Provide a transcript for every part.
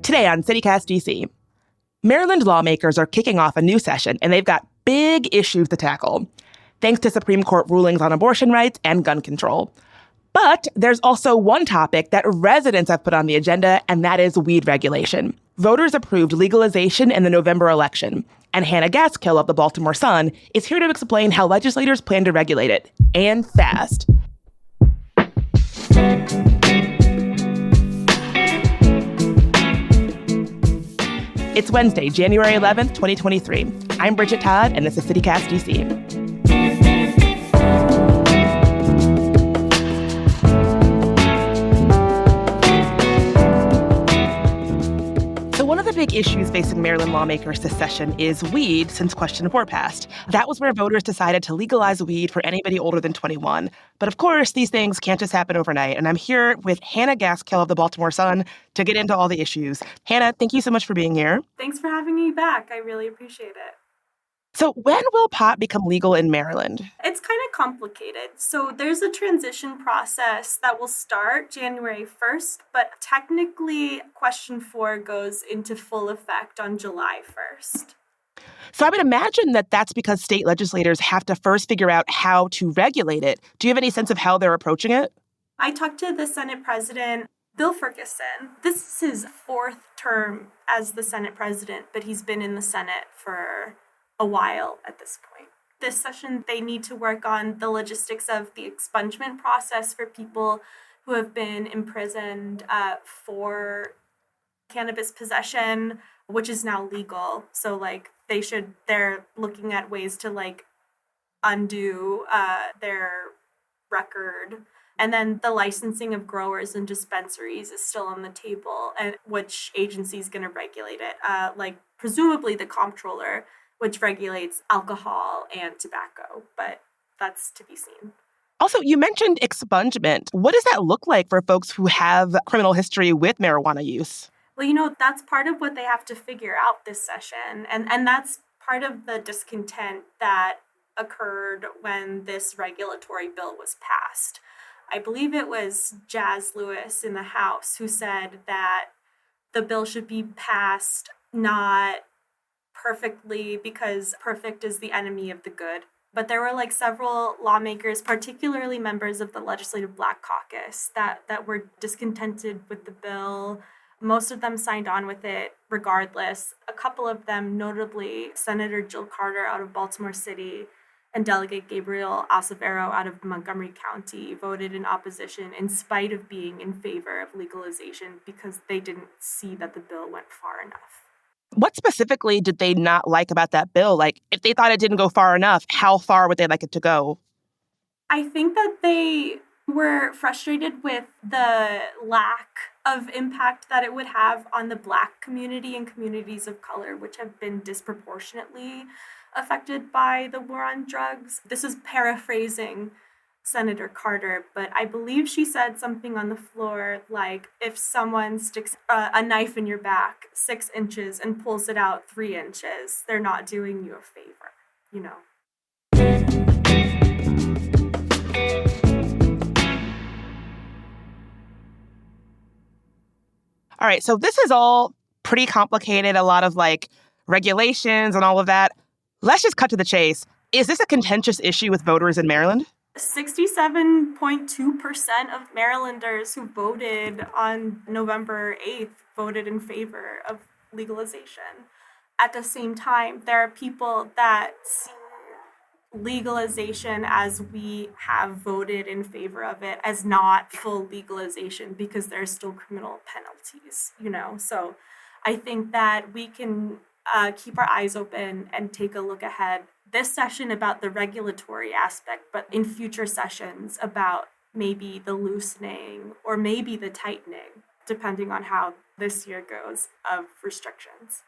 Today on CityCast DC, Maryland lawmakers are kicking off a new session, and they've got big issues to tackle, thanks to Supreme Court rulings on abortion rights and gun control. But there's also one topic that residents have put on the agenda, and that is weed regulation. Voters approved legalization in the November election, and Hannah Gaskill of the Baltimore Sun is here to explain how legislators plan to regulate it, and fast. It's Wednesday, January 11th, 2023. I'm Bridget Todd, and this is CityCast DC. One of the big issues facing Maryland lawmakers this session is weed since Question 4 passed. That was where voters decided to legalize weed for anybody older than 21. But of course, these things can't just happen overnight. And I'm here with Hannah Gaskill of the Baltimore Sun to get into all the issues. Hannah, thank you so much for being here. Thanks for having me back. I really appreciate it. So when will pot become legal in Maryland? It's kind of complicated. So there's a transition process that will start January 1st, but technically Question 4 goes into full effect on July 1st. So I would imagine that that's because state legislators have to first figure out how to regulate it. Do you have any sense of how they're approaching it? I talked to the Senate President, Bill Ferguson. This is his fourth term as the Senate President, but he's been in the Senate for a while at this point. This session, they need to work on the logistics of the expungement process for people who have been imprisoned for cannabis possession, which is now legal. So they're looking at ways to undo their record. And then the licensing of growers and dispensaries is still on the table, and which agency is going to regulate it? Presumably the comptroller, which regulates alcohol and tobacco, but that's to be seen. Also, you mentioned expungement. What does that look like for folks who have criminal history with marijuana use? Well, that's part of what they have to figure out this session, and that's part of the discontent that occurred when this regulatory bill was passed. I believe it was Jazz Lewis in the House who said that the bill should be passed not perfectly because perfect is the enemy of the good. But there were several lawmakers, particularly members of the Legislative Black Caucus, that were discontented with the bill. Most of them signed on with it regardless. A couple of them, notably Senator Jill Carter out of Baltimore City and Delegate Gabriel Acevedo out of Montgomery County, voted in opposition in spite of being in favor of legalization because they didn't see that the bill went far enough. What specifically did they not like about that bill? If they thought it didn't go far enough, how far would they like it to go? I think that they were frustrated with the lack of impact that it would have on the Black community and communities of color, which have been disproportionately affected by the war on drugs. This is paraphrasing Senator Carter, but I believe she said something on the floor if someone sticks a knife in your back 6 inches and pulls it out 3 inches, they're not doing you a favor, All right, so this is all pretty complicated, a lot of regulations and all of that. Let's just cut to the chase. Is this a contentious issue with voters in Maryland? 67.2% of Marylanders who voted on November 8th voted in favor of legalization. At the same time, there are people that see legalization as we have voted in favor of it as not full legalization because there's still criminal penalties, So I think that we can keep our eyes open and take a look ahead this session about the regulatory aspect, but in future sessions about maybe the loosening or maybe the tightening, depending on how this year goes, of restrictions.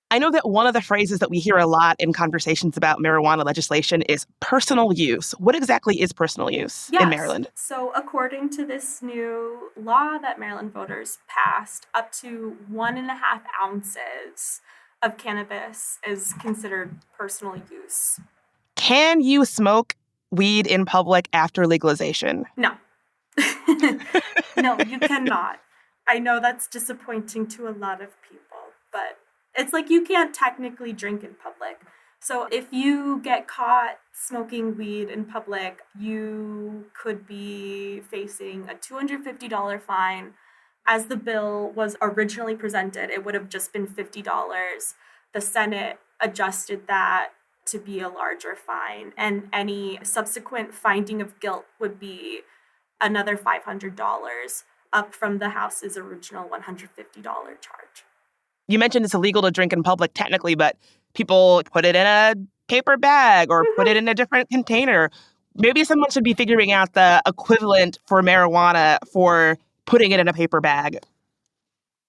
I know that one of the phrases that we hear a lot in conversations about marijuana legislation is personal use. What exactly is personal use in Maryland? So according to this new law that Maryland voters passed, up to 1.5 ounces of cannabis is considered personal use. Can you smoke weed in public after legalization? No. No, you cannot. I know that's disappointing to a lot of people, but it's like you can't technically drink in public. So if you get caught smoking weed in public, you could be facing a $250 fine. As the bill was originally presented, it would have just been $50. The Senate adjusted that to be a larger fine, and any subsequent finding of guilt would be another $500, up from the House's original $150 charge. You mentioned it's illegal to drink in public technically, but people put it in a paper bag or put it in a different container. Maybe someone should be figuring out the equivalent for marijuana for putting it in a paper bag.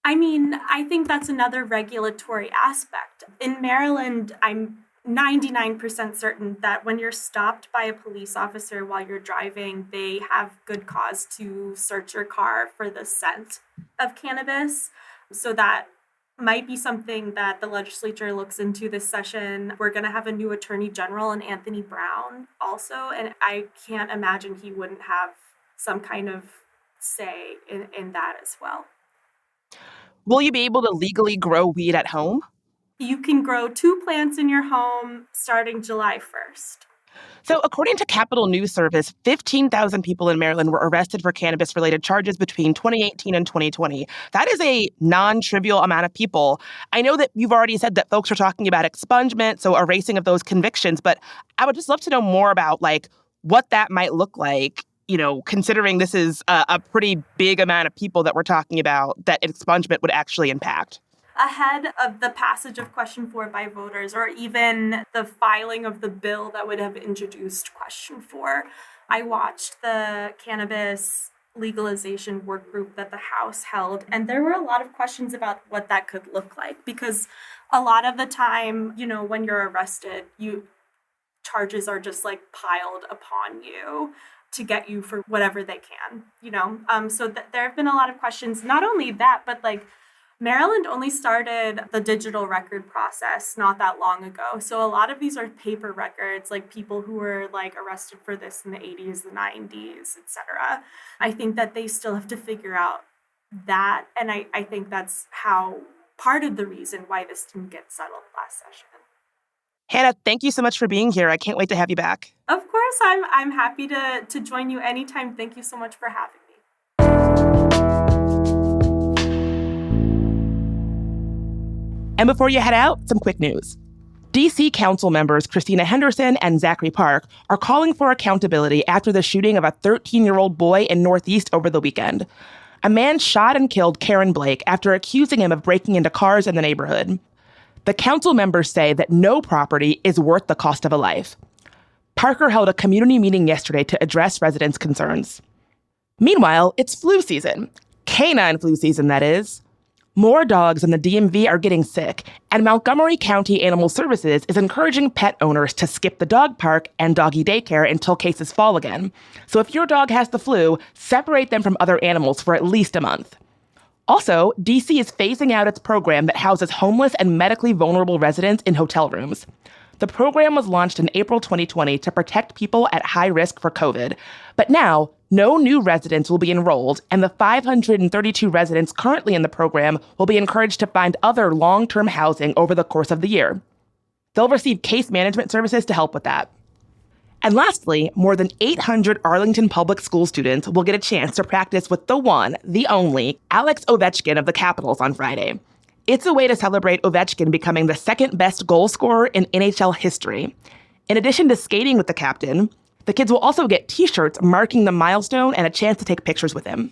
I mean, I think that's another regulatory aspect. In Maryland, I'm 99% certain that when you're stopped by a police officer while you're driving, they have good cause to search your car for the scent of cannabis. So that might be something that the legislature looks into this session. We're going to have a new attorney general in Anthony Brown also, and I can't imagine he wouldn't have some kind of say in that as well. Will you be able to legally grow weed at home? You can grow 2 plants in your home starting July 1st. So according to Capitol News Service, 15,000 people in Maryland were arrested for cannabis-related charges between 2018 and 2020. That is a non-trivial amount of people. I know that you've already said that folks are talking about expungement, so erasing of those convictions, but I would just love to know more about what that might look like, considering this is a pretty big amount of people that we're talking about that expungement would actually impact. Ahead of the passage of Question 4 by voters, or even the filing of the bill that would have introduced Question 4, I watched the cannabis legalization work group that the House held, and there were a lot of questions about what that could look like, because a lot of the time, when you're arrested, charges are just piled upon you to get you for whatever they can, So there have been a lot of questions. Not only that, but Maryland only started the digital record process not that long ago. So a lot of these are paper records, people who were arrested for this in the 80s, the 90s, etc. I think that they still have to figure out that. And I think that's how part of the reason why this didn't get settled last session. Hannah, thank you so much for being here. I can't wait to have you back. Of course, I'm happy to join you anytime. Thank you so much for having me. And before you head out, some quick news. D.C. Council members Christina Henderson and Zachary Park are calling for accountability after the shooting of a 13-year-old boy in Northeast over the weekend. A man shot and killed Karen Blake after accusing him of breaking into cars in the neighborhood. The council members say that no property is worth the cost of a life. Parker held a community meeting yesterday to address residents' concerns. Meanwhile, it's flu season. Canine flu season, that is. More dogs in the DMV are getting sick, and Montgomery County Animal Services is encouraging pet owners to skip the dog park and doggy daycare until cases fall again. So if your dog has the flu, separate them from other animals for at least a month. Also, DC is phasing out its program that houses homeless and medically vulnerable residents in hotel rooms. The program was launched in April 2020 to protect people at high risk for COVID. But now, no new residents will be enrolled, and the 532 residents currently in the program will be encouraged to find other long-term housing over the course of the year. They'll receive case management services to help with that. And lastly, more than 800 Arlington Public School students will get a chance to practice with the one, the only, Alex Ovechkin of the Capitals on Friday. It's a way to celebrate Ovechkin becoming the second best goal scorer in NHL history. In addition to skating with the captain, the kids will also get t-shirts marking the milestone and a chance to take pictures with him.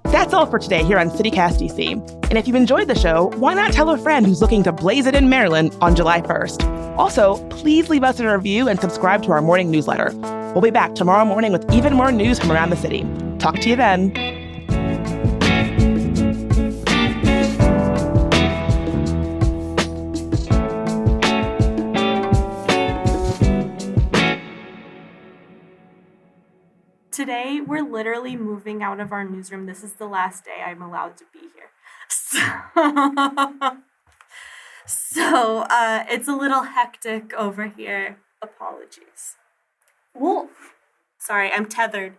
That's all for today here on CityCast DC. And if you've enjoyed the show, why not tell a friend who's looking to blaze it in Maryland on July 1st? Also, please leave us a review and subscribe to our morning newsletter. We'll be back tomorrow morning with even more news from around the city. Talk to you then. Today, we're literally moving out of our newsroom. This is the last day I'm allowed to be here. So it's a little hectic over here. Apologies. Wolf. Sorry, I'm tethered